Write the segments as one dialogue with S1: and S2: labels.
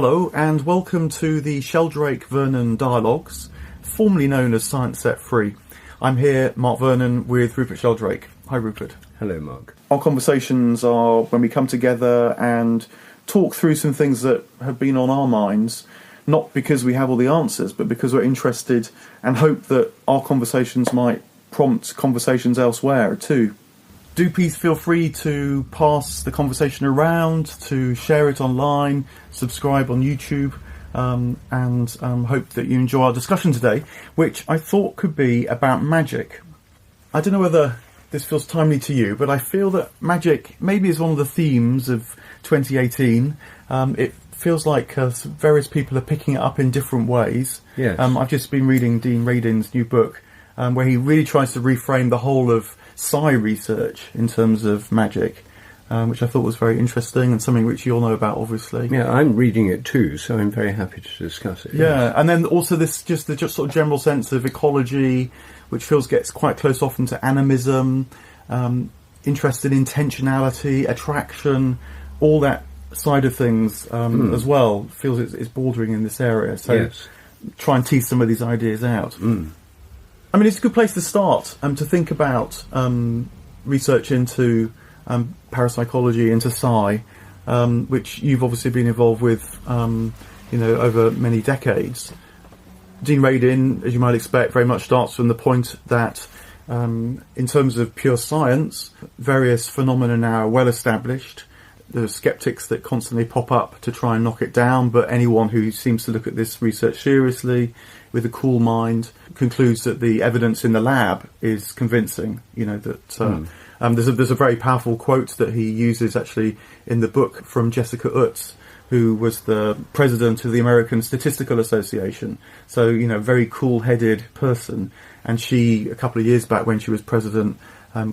S1: Hello and welcome to the Sheldrake-Vernon Dialogues, formerly known as Science Set Free. I'm here, Mark Vernon, with Rupert Sheldrake. Hi Rupert.
S2: Hello Mark.
S1: Our conversations are when we come together and talk through some things that have been on our minds, not because we have all the answers, but because we're interested and hope that our conversations might prompt conversations elsewhere too. Do please feel free to pass the conversation around, to share it online, subscribe on YouTube, and hope that you enjoy our discussion today, which I thought could be about magic. I don't know whether this feels timely to you, but I feel that magic maybe is one of the themes of 2018. It feels like various people are picking it up in different ways.
S2: Yes.
S1: I've just been reading Dean Radin's new book, where he really tries to reframe the whole of psi research in terms of magic, which I thought was very interesting and something which you all know about, obviously.
S2: Yeah, I'm reading it too, so I'm very happy to discuss it.
S1: Yeah,
S2: yes.
S1: And then also this just sort of general sense of ecology, which gets quite close often to animism, interest in intentionality, attraction, all that side of things as well feels it's bordering in this area. So
S2: yes.
S1: Try and tease some of these ideas out. I mean, it's a good place to start to think about research into parapsychology, into psi, which you've obviously been involved with, over many decades. Dean Radin, as you might expect, very much starts from the point that in terms of pure science, various phenomena now are well established. There are skeptics that constantly pop up to try and knock it down, but anyone who seems to look at this research seriously, with a cool mind, concludes that the evidence in the lab is convincing. There's a very powerful quote that he uses actually in the book from Jessica Utz, who was the president of the American Statistical Association. So, very cool-headed person. And she, a couple of years back when she was president,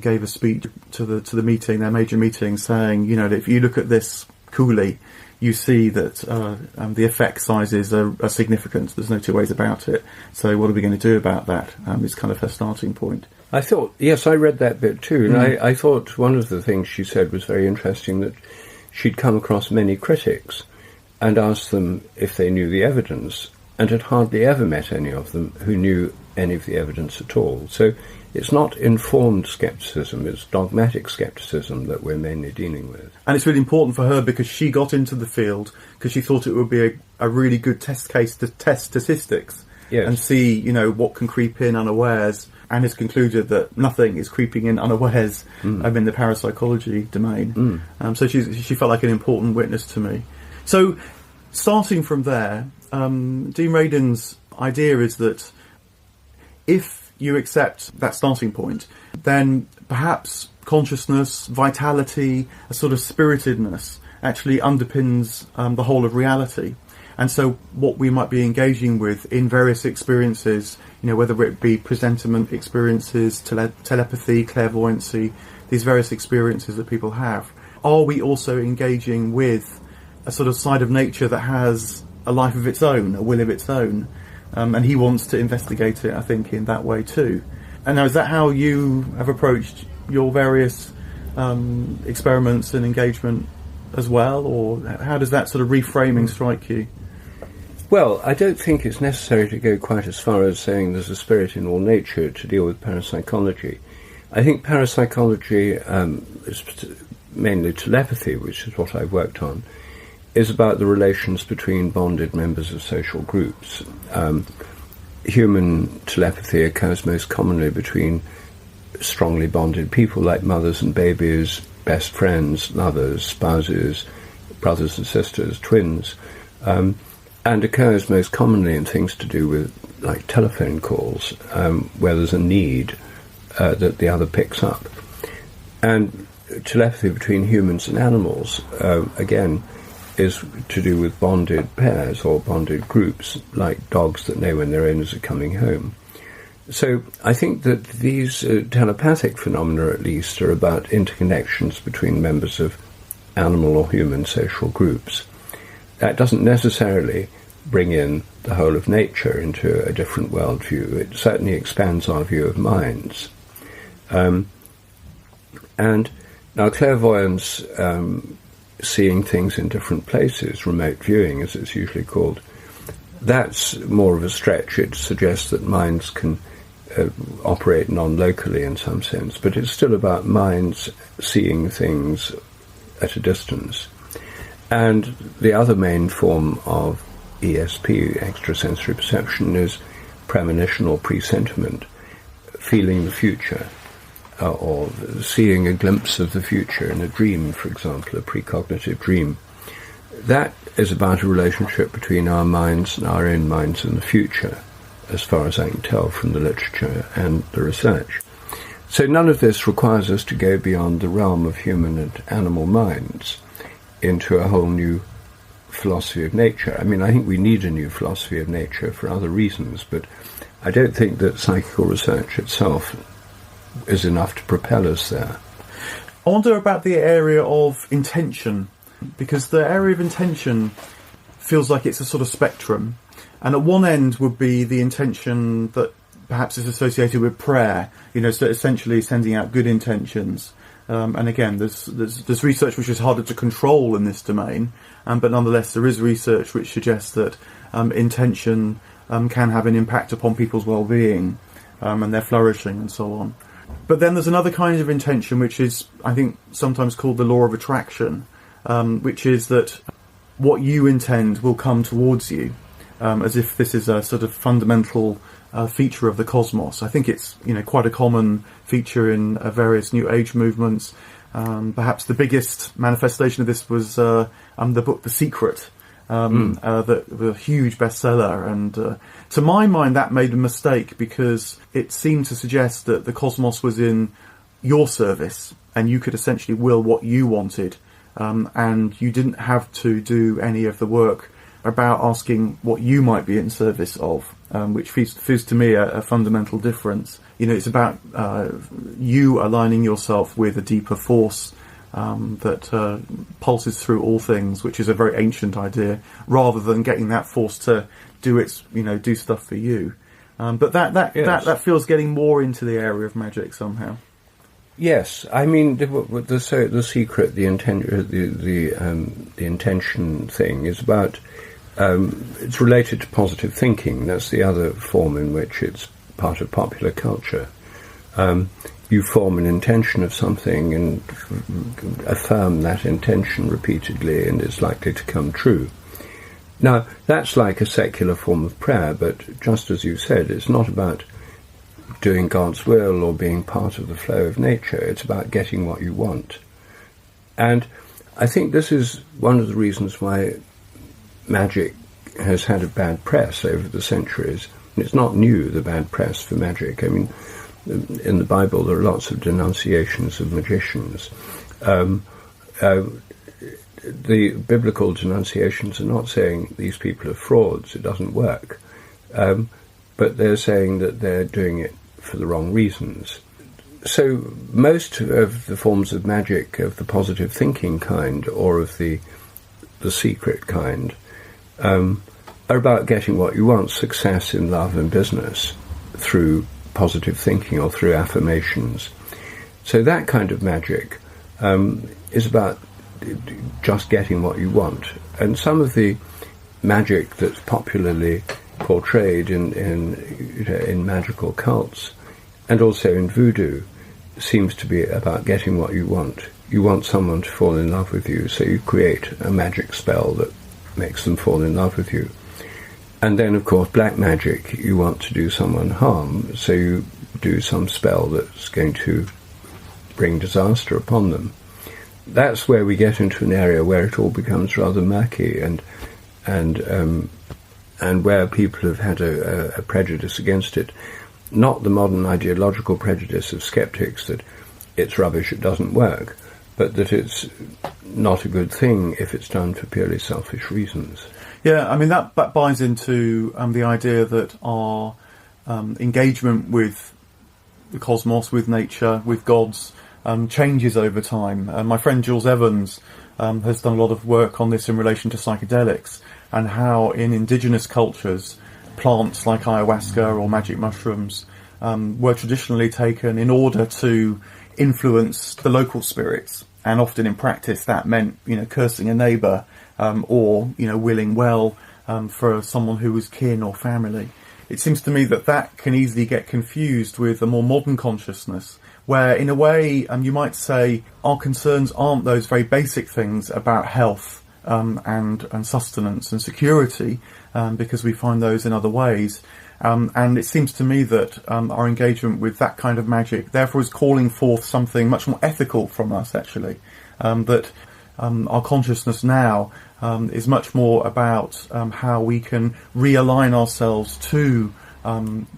S1: gave a speech to the meeting, their major meeting, saying, that if you look at this coolly, you see that the effect sizes are significant. There's no two ways about it. So what are we going to do about that? Is kind of her starting point.
S2: I thought, yes, I read that bit too, and I thought one of the things she said was very interesting, that she'd come across many critics and asked them if they knew the evidence, and had hardly ever met any of them who knew any of the evidence at all. So it's not informed scepticism, it's dogmatic scepticism that we're mainly dealing with. And
S1: it's really important for her because she got into the field because she thought it would be a really good test case to test statistics.
S2: Yes.
S1: And see, what can creep in unawares, and has concluded that nothing is creeping in unawares in the parapsychology domain. So she felt like an important witness to me. So starting from there, Dean Radin's idea is that if you accept that starting point, then perhaps consciousness, vitality, a sort of spiritedness actually underpins the whole of reality. And so what we might be engaging with in various experiences, whether it be presentiment experiences, telepathy, clairvoyancy, these various experiences that people have, are we also engaging with a sort of side of nature that has a life of its own, a will of its own? And he wants to investigate it, I think, in that way too. And now, is that how you have approached your various experiments and engagement as well? Or how does that sort of reframing strike you?
S2: Well, I don't think it's necessary to go quite as far as saying there's a spirit in all nature to deal with parapsychology. I think parapsychology, is mainly telepathy, which is what I've worked on, is about the relations between bonded members of social groups. Human telepathy occurs most commonly between strongly bonded people like mothers and babies, best friends, lovers, spouses, brothers and sisters, twins, and occurs most commonly in things to do with like telephone calls, where there's a need that the other picks up. And telepathy between humans and animals, again, is to do with bonded pairs or bonded groups, like dogs that know when their owners are coming home. So I think that these telepathic phenomena, at least, are about interconnections between members of animal or human social groups. That doesn't necessarily bring in the whole of nature into a different worldview. It certainly expands our view of minds. And now clairvoyance seeing things in different places, remote viewing as it's usually called. That's more of a stretch. It suggests that minds can operate non-locally in some sense, but it's still about minds seeing things at a distance. And the other main form of ESP, extrasensory perception, is premonition or presentiment, feeling the future, or seeing a glimpse of the future in a dream, for example, a precognitive dream. That is about a relationship between our minds and our own minds and the future, as far as I can tell from the literature and the research. So none of this requires us to go beyond the realm of human and animal minds into a whole new philosophy of nature. I mean, I think we need a new philosophy of nature for other reasons, but I don't think that psychical research itself is enough to propel us there.
S1: I wonder about the area of intention, because the area of intention feels like it's a sort of spectrum. And at one end would be the intention that perhaps is associated with prayer, so essentially sending out good intentions. And again, there's research which is harder to control in this domain, but nonetheless there is research which suggests that intention can have an impact upon people's well-being and their flourishing and so on. But then there's another kind of intention which is, I think, sometimes called the law of attraction, which is that what you intend will come towards you, as if this is a sort of fundamental feature of the cosmos. I think it's quite a common feature in various New Age movements. Perhaps the biggest manifestation of this was the book The Secret, that was a huge bestseller. And to my mind, that made a mistake because it seemed to suggest that the cosmos was in your service and you could essentially will what you wanted, and you didn't have to do any of the work about asking what you might be in service of, which feels to me a fundamental difference. It's about you aligning yourself with a deeper force that pulses through all things, which is a very ancient idea, rather than getting that force to do its, do stuff for you. But that feels getting more into the area of magic somehow.
S2: Yes, I mean the secret, the intention thing is about. It's related to positive thinking. That's the other form in which it's part of popular culture. You form an intention of something and affirm that intention repeatedly, and it's likely to come true. Now, that's like a secular form of prayer, but just as you said, it's not about doing God's will or being part of the flow of nature. It's about getting what you want. And I think this is one of the reasons why magic has had a bad press over the centuries. It's not new, the bad press for magic. I mean, in the Bible there are lots of denunciations of magicians. The biblical denunciations are not saying these people are frauds, it doesn't work, but they're saying that they're doing it for the wrong reasons. So most of the forms of magic of the positive thinking kind or of the secret kind are about getting what you want, success in love and business through positive thinking or through affirmations. So that kind of magic is about just getting what you want. And some of the magic that's popularly portrayed in magical cults and also in voodoo seems to be about getting what you want. You want someone to fall in love with you, so you create a magic spell that makes them fall in love with you. And then, of course, black magic, you want to do someone harm, so you do some spell that's going to bring disaster upon them. That's where we get into an area where it all becomes rather murky and where people have had a prejudice against it. Not the modern ideological prejudice of skeptics that it's rubbish, it doesn't work, but that it's not a good thing if it's done for purely selfish reasons.
S1: Yeah, I mean, that buys into the idea that our engagement with the cosmos, with nature, with gods, changes over time. My friend Jules Evans has done a lot of work on this in relation to psychedelics and how in indigenous cultures, plants like ayahuasca or magic mushrooms were traditionally taken in order to influence the local spirits And often in practice that meant, cursing a neighbour, or, willing well for someone who was kin or family. It seems to me that can easily get confused with a more modern consciousness, where in a way you might say our concerns aren't those very basic things about health and sustenance and security, because we find those in other ways. And it seems to me that our engagement with that kind of magic therefore is calling forth something much more ethical from us, actually. That our consciousness now is much more about how we can realign ourselves to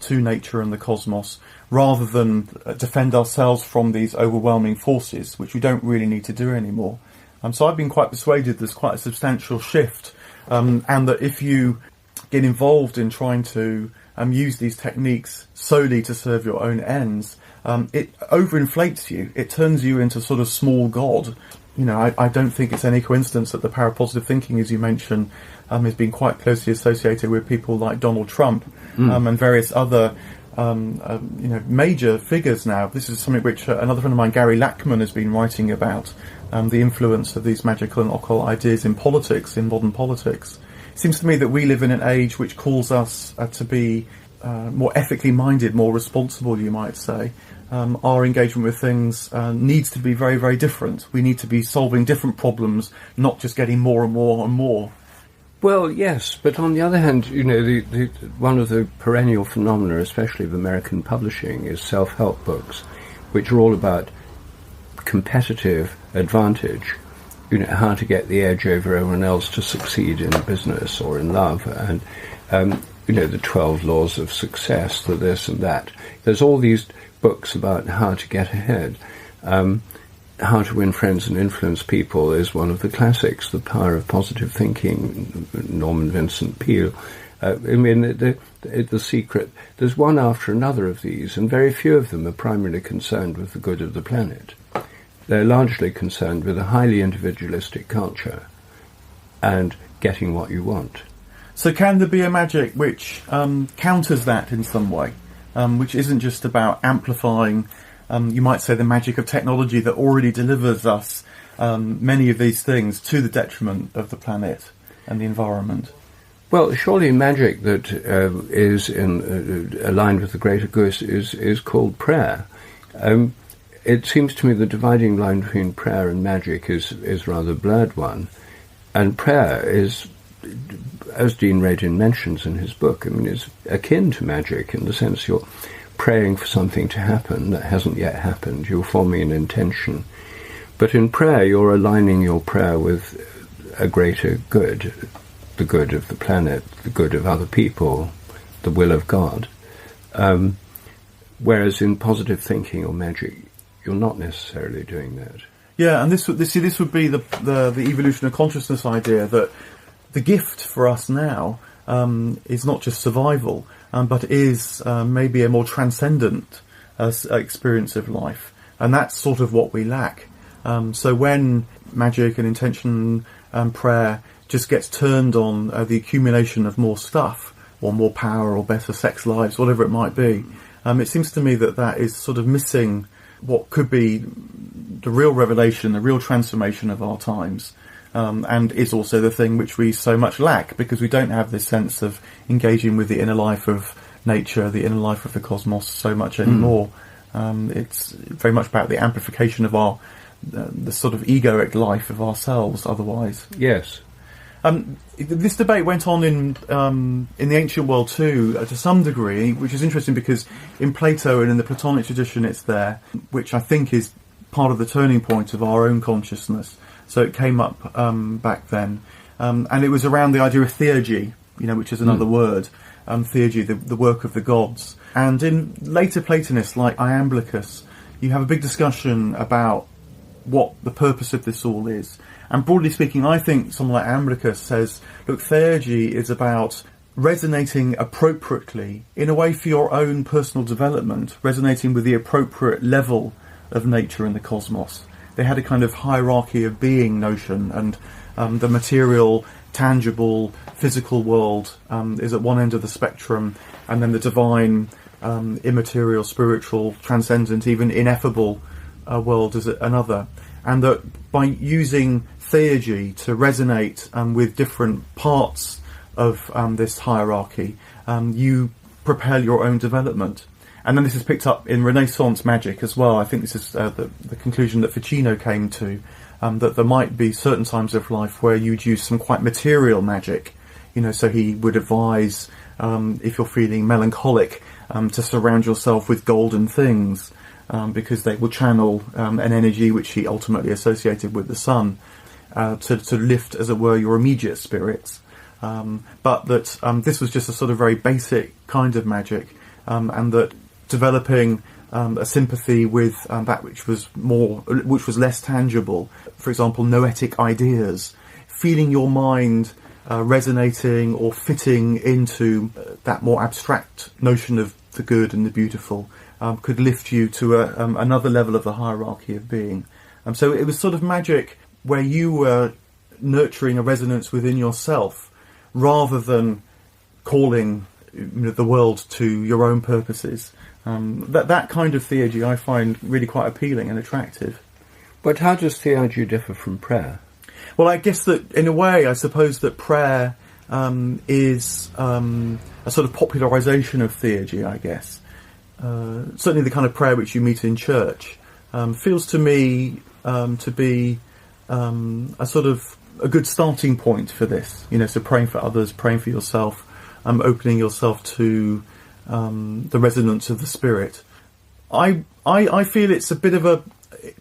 S1: nature and the cosmos, rather than defend ourselves from these overwhelming forces, which we don't really need to do anymore. So I've been quite persuaded there's quite a substantial shift, and that if you get involved in trying to use these techniques solely to serve your own ends, it overinflates you. It turns you into sort of small god. I don't think it's any coincidence that the power of positive thinking, as you mentioned, has been quite closely associated with people like Donald Trump and various other major figures now. This is something which another friend of mine, Gary Lackman, has been writing about, the influence of these magical and occult ideas in politics, in modern politics. It seems to me that we live in an age which calls us to be more ethically minded, more responsible, you might say. Our engagement with things needs to be very, very different. We need to be solving different problems, not just getting more and more and more.
S2: Well, yes, but on the other hand, one of the perennial phenomena, especially of American publishing, is self-help books, which are all about competitive advantage, how to get the edge over everyone else to succeed in business or in love, and the 12 laws of success, the this and that. There's all these books about how to get ahead. How to Win Friends and Influence People is one of the classics, The Power of Positive Thinking, Norman Vincent Peale. The secret, there's one after another of these, and very few of them are primarily concerned with the good of the planet. They're largely concerned with a highly individualistic culture and getting what you want.
S1: So can there be a magic which counters that in some way, which isn't just about amplifying, you might say, the magic of technology that already delivers us many of these things to the detriment of the planet and the environment?
S2: Well, surely magic that is aligned with the greater good is called prayer. It seems to me the dividing line between prayer and magic is rather a blurred one. And prayer is, as Dean Radin mentions in his book, is akin to magic in the sense you're praying for something to happen that hasn't yet happened. You're forming an intention. But in prayer, you're aligning your prayer with a greater good, the good of the planet, the good of other people, the will of God. Whereas in positive thinking or magic, you're not necessarily doing that. Yeah, and this would be the evolution of consciousness idea, that the gift for us now is not just survival, but is maybe a more transcendent experience of life. And that's sort of what we lack. So when magic and intention and prayer just gets turned on the accumulation of more stuff, or more power, or better sex lives, whatever it might be, it seems to me that is sort of missing what could be the real revelation, the real transformation of our times. And is also the thing which we so much lack, because we don't have this sense of engaging with the inner life of nature, the inner life of the cosmos so much anymore. It's very much about the amplification of our the sort of egoic life of ourselves otherwise. Yes. This debate went on in the ancient world too, to some degree, which is interesting because in Plato and in the Platonic tradition it's there, which I think is part of the turning point of our own consciousness. So it came up back then, and it was around the idea of theurgy, which is another word, theurgy, the work of the gods. And in later Platonists like Iamblichus, you have a big discussion about what the purpose of this all is. And broadly speaking, I think someone like Iamblichus says, look, theurgy is about resonating appropriately, in a way for your own personal development, resonating with the appropriate level of nature and the cosmos. They had a kind of hierarchy of being notion, and the material, tangible, physical world is at one end of the spectrum, and then the divine, immaterial, spiritual, transcendent, even ineffable world is at another.
S1: and that by using theurgy to resonate with different parts of this hierarchy, you propel your own development. And then this is picked up in Renaissance magic as well. I think this is the conclusion that Ficino came to, that there might be certain times of life where you'd use some quite material magic. So he would advise, if you're feeling melancholic, to surround yourself with golden things, because they will channel an energy which he ultimately associated with the sun, to lift, as it were, your immediate spirits. But that this was just a sort of very basic kind of magic, and that developing a sympathy with that which was less tangible, for example, noetic ideas, feeling your mind resonating or fitting into that more abstract notion of the good and the beautiful, could lift you to another level of the hierarchy of being. So it was sort of magic where you were nurturing a resonance within yourself, rather than calling the world to your own purposes. That kind of theurgy I find really quite appealing and attractive.
S2: But how does theurgy differ from prayer?
S1: Well, I guess that, in a way, I suppose that prayer is a sort of popularisation of theurgy, I guess. Certainly the kind of prayer which you meet in church feels to me to be a sort of a good starting point for this. So praying for others, praying for yourself, opening yourself to the resonance of the spirit. I feel it's a bit of a...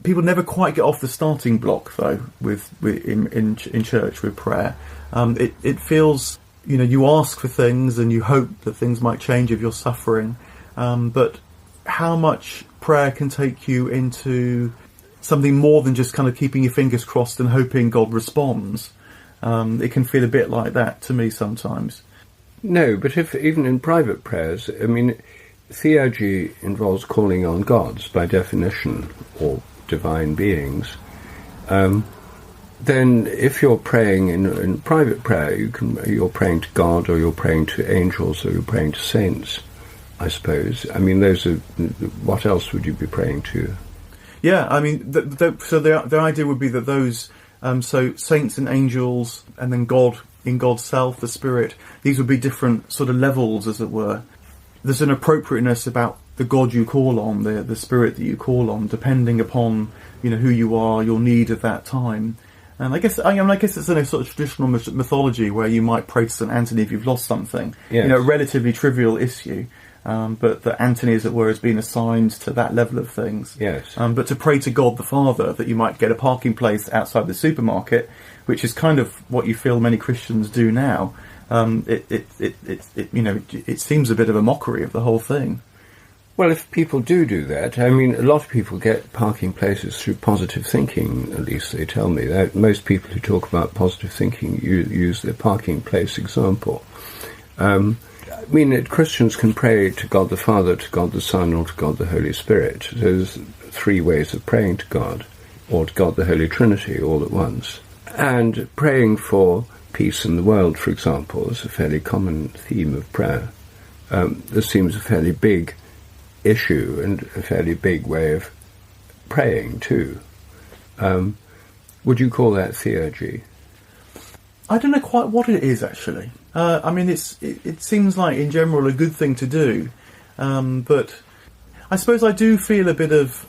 S1: People never quite get off the starting block, though, in church with prayer. It feels, you ask for things and you hope that things might change if you're suffering. But how much prayer can take you into something more than just kind of keeping your fingers crossed and hoping God responds. It can feel a bit like that to me sometimes.
S2: No, but if even in private prayers, theurgy involves calling on gods by definition, or divine beings. Then if you're praying in private prayer, you're praying to God, or you're praying to angels, or you're praying to saints, I suppose. Those are... What else would you be praying to?
S1: Yeah, so the idea would be that those... so saints and angels, and then God in God's self, the spirit, these would be different sort of levels, as it were. There's an appropriateness about the God you call on, the spirit that you call on, depending upon who you are, your need at that time. And I guess it's in a sort of traditional mythology where you might pray to St. Anthony if you've lost something.
S2: Yes.
S1: A relatively trivial issue. But that Anthony, as it were, has been assigned to that level of things.
S2: Yes.
S1: But to pray to God the Father that you might get a parking place outside the supermarket, which is kind of what you feel many Christians do now, it seems a bit of a mockery of the whole thing.
S2: Well, if people do that, a lot of people get parking places through positive thinking, at least they tell me that. Most people who talk about positive thinking use the parking place example. Christians can pray to God the Father, to God the Son, or to God the Holy Spirit. There's three ways of praying to God, or to God the Holy Trinity all at once. And praying for peace in the world, for example, is a fairly common theme of prayer. This seems a fairly big issue and a fairly big way of praying too. Would you call that theurgy?
S1: I don't know quite what it is, actually. It seems like, in general, a good thing to do. But I suppose I do feel a bit of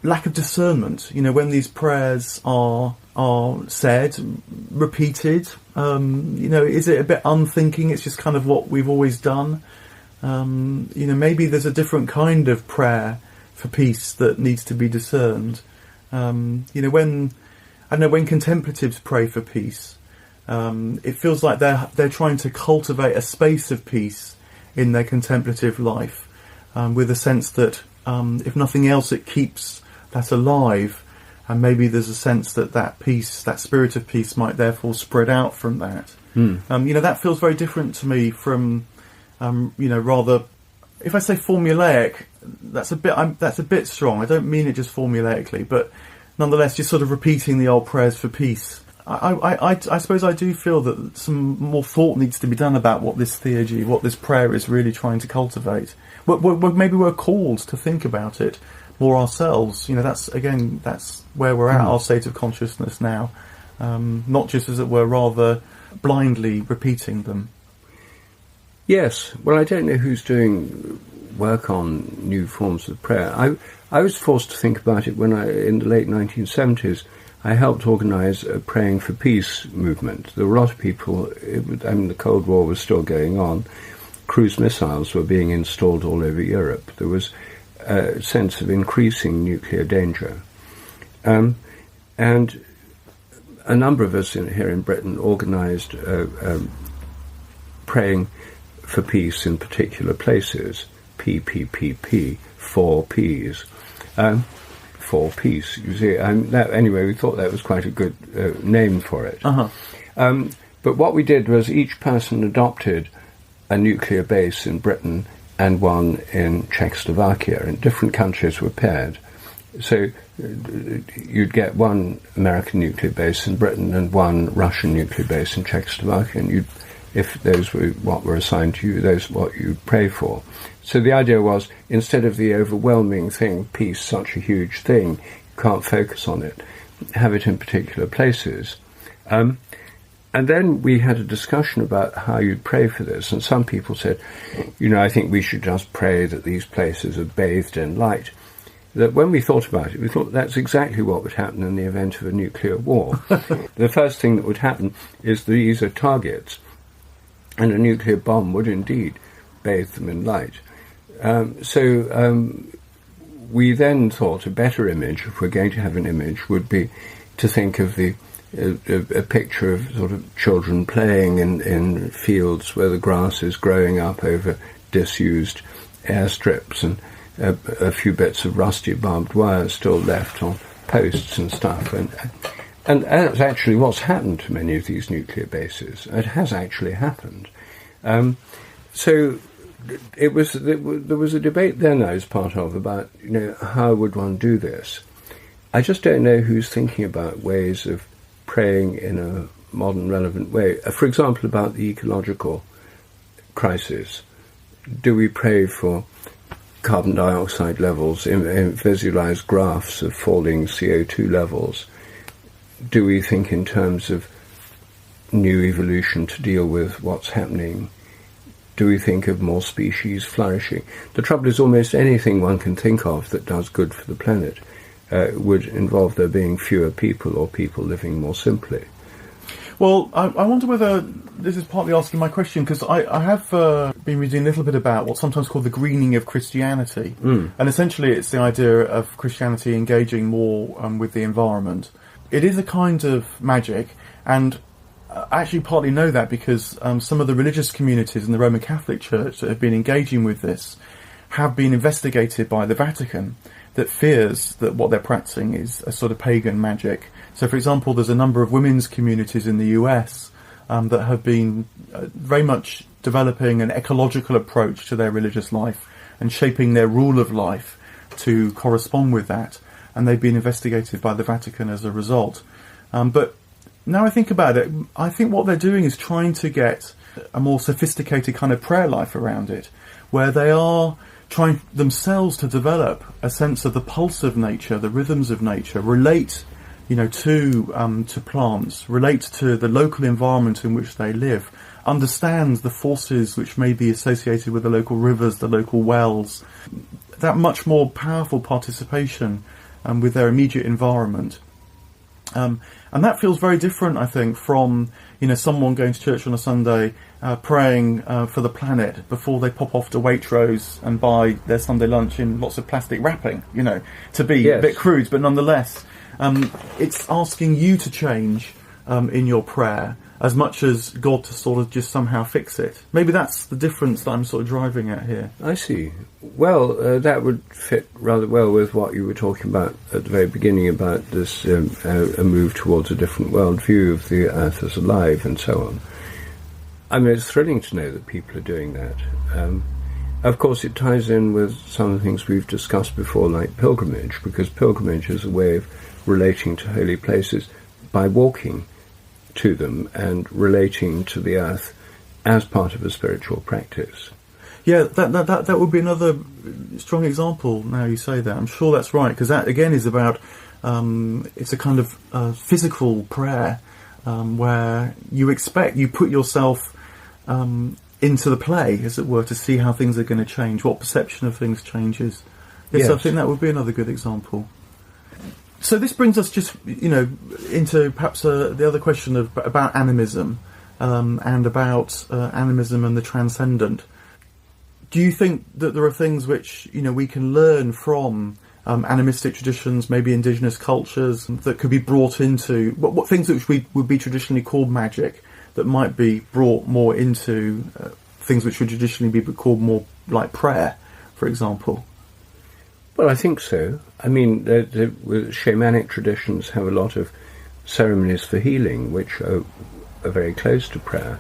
S1: lack of discernment. When these prayers are said, repeated, is it a bit unthinking? It's just kind of what we've always done. Maybe there's a different kind of prayer for peace that needs to be discerned. When contemplatives pray for peace, it feels like they're trying to cultivate a space of peace in their contemplative life, with a sense that if nothing else, it keeps that alive, and maybe there's a sense that peace, that spirit of peace, might therefore spread out from that. That feels very different to me from rather, if I say formulaic, that's a bit strong. I don't mean it just formulaically, but nonetheless, just sort of repeating the old prayers for peace. I suppose I do feel that some more thought needs to be done about what this theurgy, what this prayer is really trying to cultivate. Maybe we're called to think about it, more ourselves. That's where we're at, our state of consciousness now. Not just, as it were, rather blindly repeating them.
S2: Yes. Well, I don't know who's doing work on new forms of prayer. I was forced to think about it when in the late 1970s, I helped organise a Praying for Peace movement. There were a lot of people, the Cold War was still going on, cruise missiles were being installed all over Europe. There was a sense of increasing nuclear danger. And a number of us here in Britain organised praying for peace in particular places, PPPP, 4 Ps. For peace, you see. Anyway, we thought that was quite a good name for it. But what we did was each person adopted a nuclear base in Britain and one in Czechoslovakia, and different countries were paired. So you'd get one American nuclear base in Britain and one Russian nuclear base in Czechoslovakia, and if those were what were assigned to you, those were what you'd pray for. So the idea was, instead of the overwhelming thing, peace, such a huge thing, you can't focus on it, have it in particular places. And then we had a discussion about how you'd pray for this, and some people said, I think we should just pray that these places are bathed in light. That when we thought about it, we thought that's exactly what would happen in the event of a nuclear war. The first thing that would happen is these are targets, and a nuclear bomb would indeed bathe them in light. We then thought a better image, if we're going to have an image, would be to think of a picture of sort of children playing in fields where the grass is growing up over disused airstrips, and a few bits of rusty barbed wire still left on posts and stuff. And that's actually what's happened to many of these nuclear bases. It has actually happened. There was a debate then I was part of about, how would one do this? I just don't know who's thinking about ways of praying in a modern, relevant way. For example, about the ecological crisis. Do we pray for carbon dioxide levels, visualize graphs of falling CO2 levels? Do we think in terms of new evolution to deal with what's happening? Do we think of more species flourishing? The trouble is, almost anything one can think of that does good for the planet would involve there being fewer people, or people living more simply.
S1: Well, I wonder whether this is partly asking my question, because I have been reading a little bit about what's sometimes called the greening of Christianity. And essentially it's the idea of Christianity engaging more with the environment. It is a kind of magic, and I actually partly know that because some of the religious communities in the Roman Catholic Church that have been engaging with this have been investigated by the Vatican, that fears that what they're practicing is a sort of pagan magic. So, for example, there's a number of women's communities in the US that have been very much developing an ecological approach to their religious life and shaping their rule of life to correspond with that. And they've been investigated by the Vatican as a result. But now I think about it, I think what they're doing is trying to get a more sophisticated kind of prayer life around it, where they are trying themselves to develop a sense of the pulse of nature, the rhythms of nature, relate, to plants, relate to the local environment in which they live, understand the forces which may be associated with the local rivers, the local wells, that much more powerful participation with their immediate environment. And that feels very different, I think, from someone going to church on a Sunday, praying for the planet before they pop off to Waitrose and buy their Sunday lunch in lots of plastic wrapping. To be a bit crude, but nonetheless, it's asking you to change in your prayer as much as God to sort of just somehow fix it. Maybe that's the difference that I'm sort of driving at here.
S2: I see. Well, that would fit rather well with what you were talking about at the very beginning about this a move towards a different worldview of the earth as alive and so on. I mean, it's thrilling to know that people are doing that. Of course, it ties in with some of the things we've discussed before, like pilgrimage, because pilgrimage is a way of relating to holy places by walking to them and relating to the earth as part of a spiritual practice.
S1: Yeah, that would be another strong example. Now you say that, I'm sure that's right, because that again is about it's a kind of physical prayer where you put yourself into the play, as it were, to see how things are going to change, what perception of things changes. Yes, I think that would be another good example. So this brings us just, into perhaps the other question about animism and about animism and the transcendent. Do you think that there are things which, we can learn from animistic traditions, maybe indigenous cultures, that could be brought into, what things which would be traditionally called magic, that might be brought more into things which would traditionally be called more like prayer, for example?
S2: Well, I think so. I mean, the shamanic traditions have a lot of ceremonies for healing, which are very close to prayer.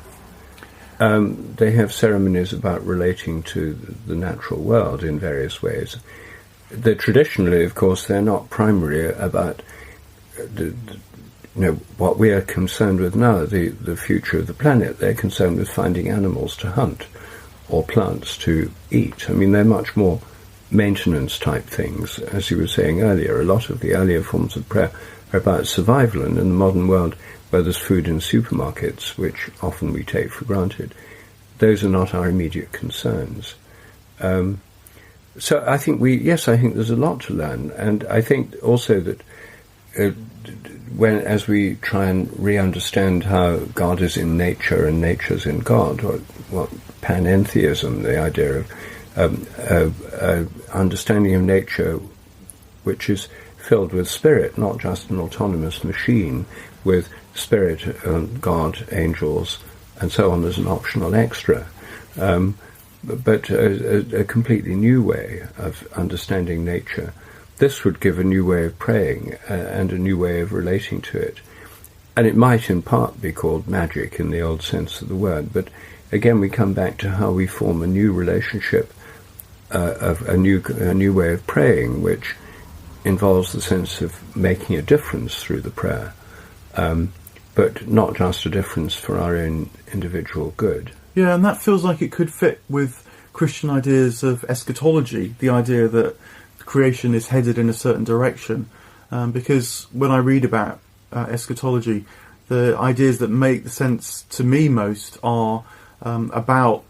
S2: They have ceremonies about relating to the natural world in various ways. Traditionally, of course, they're not primarily about what we are concerned with now, the future of the planet. They're concerned with finding animals to hunt or plants to eat. I mean, they're much more maintenance type things. As you were saying earlier, a lot of the earlier forms of prayer are about survival, and in the modern world where there's food in supermarkets, which often we take for granted, those are not our immediate concerns. So I think I think there's a lot to learn, and I think also that as we try and re-understand how God is in nature and nature's in God, or what panentheism, the idea of understanding of nature which is filled with spirit, not just an autonomous machine with spirit, God, angels, and so on as an optional extra, but a completely new way of understanding nature. This would give a new way of praying and a new way of relating to it. And it might in part be called magic in the old sense of the word, but again we come back to how we form a new relationship, of a new way of praying, which involves the sense of making a difference through the prayer, but not just a difference for our own individual good.
S1: Yeah, and that feels like it could fit with Christian ideas of eschatology, the idea that creation is headed in a certain direction. Because when I read about eschatology, the ideas that make sense to me most are about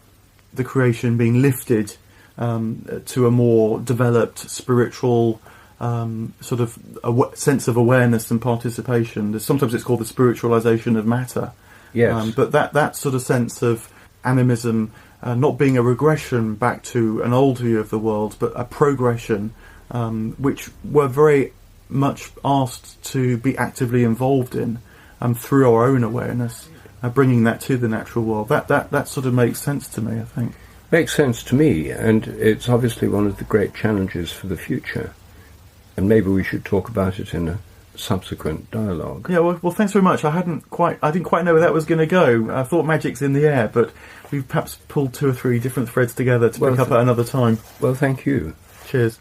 S1: the creation being lifted to a more developed spiritual sort of sense of awareness and participation. Sometimes it's called the spiritualization of matter.
S2: Yes.
S1: But that sort of sense of animism not being a regression back to an old view of the world, but a progression, which we're very much asked to be actively involved in through our own awareness, bringing that to the natural world. That sort of makes sense to me, I think.
S2: Makes sense to me, and it's obviously one of the great challenges for the future. And maybe we should talk about it in a subsequent dialogue.
S1: Yeah, well, thanks very much. I didn't quite know where that was going to go. I thought magic's in the air, but we've perhaps pulled 2 or 3 different threads together to pick up at another time.
S2: Well, thank you.
S1: Cheers.